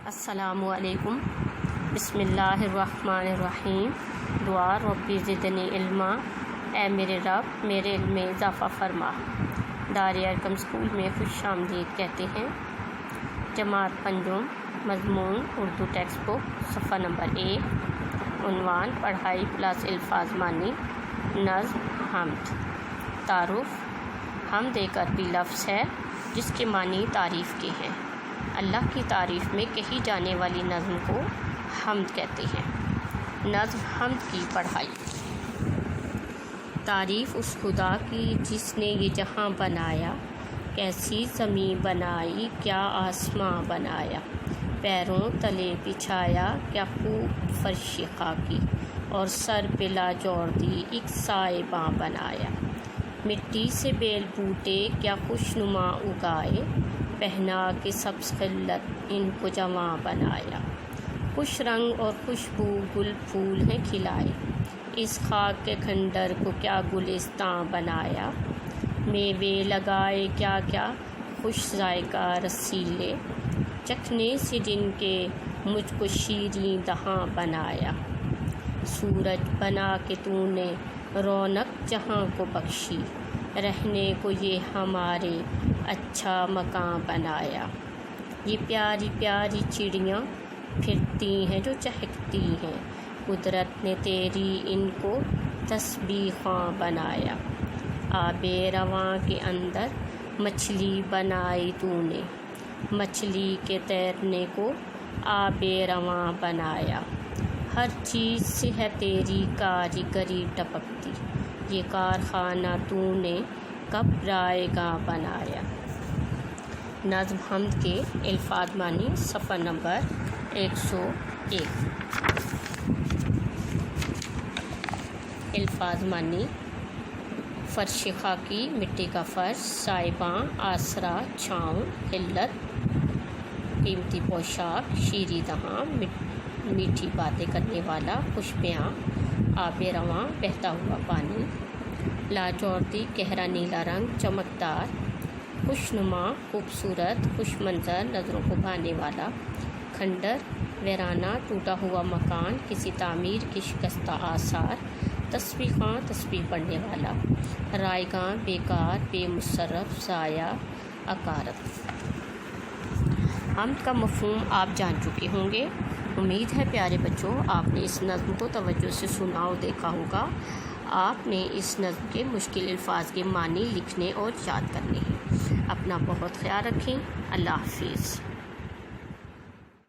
السلام علیکم۔ بسم اللہ الرحمن الرحیم۔ دعا ربی زدنی علما، اے میرے رب میرے علم میں اضافہ فرما۔ دار ارقم اسکول میں خوش آمدید کہتے ہیں۔ جماعت پنجم، مضمون اردو ٹیکسٹ بک، صفحہ نمبر 1، عنوان پڑھائی پلس الفاظ معنی، نظم حمد۔ تعارف: حمد ایک عربی لفظ ہے جس کے معنی تعریف کے ہیں۔ اللہ کی تعریف میں کہی جانے والی نظم کو حمد کہتے ہیں۔ نظم حمد کی پڑھائی: تعریف اس خدا کی جس نے یہ جہاں بنایا، کیسی زمین بنائی کیا آسماں بنایا، پیروں تلے بچھایا کیا خوب فرش خاکی، اور سر پہ لاجوڑ دی ایک سائباں بنایا، مٹی سے بیل بوٹے کیا خوشنما اگائے، پہنا کے سبز خلت ان کو جواں بنایا، خوش رنگ اور خوشبو گل پھول ہیں کھلائے، اس خاک کے کھنڈر کو کیا گلستاں بنایا، میوے لگائے کیا کیا خوش ذائقہ رسیلے، چکھنے سے جن کے مجھ کو شیریں دہاں بنایا، سورج بنا کے تو نے رونق جہاں کو بخشی، رہنے کو یہ ہمارے اچھا مکان بنایا، یہ پیاری پیاری چڑیاں پھرتی ہیں جو چہکتی ہیں، قدرت نے تیری ان کو تسبیح خواں بنایا، آب رواں کے اندر مچھلی بنائی تو نے، مچھلی کے تیرنے کو آب رواں بنایا، ہر چیز سے ہے تیری کاریگری ٹپکتی، یہ کارخانہ تو نے کب رائے گاں بنایا۔ نظم حمد کے الفاظ معنی، صفحہ نمبر 101۔ الفاظ معنی: فرش خاکی مٹی کا فرش، سائباں آسرا چھاؤں، خلت قیمتی پوشاک، شیریں دہاں میٹھی باتیں کرنے والا، خوش بیاں، آب رواں بہتا ہوا پانی، لاجوردی گہرا نیلا رنگ چمکدار، خوشنما خوبصورت، خوش منظر نظروں کو بھانے والا، کھنڈر ویرانہ ٹوٹا ہوا مکان، کسی تعمیر کی شکستہ آثار، تسبیح خواں تسبیح پڑھنے والا، رائیگاں بیکار بے مصرف ضائع عقارت۔ حمد کا مفہوم آپ جان چکے ہوں گے۔ امید ہے پیارے بچوں آپ نے اس نظم کو توجہ سے سنا اور دیکھا ہوگا۔ آپ نے اس نظم کے مشکل الفاظ کے معنی لکھنے اور یاد کرنے ہیں۔ اپنا بہت خیال رکھیں۔ اللہ حافظ۔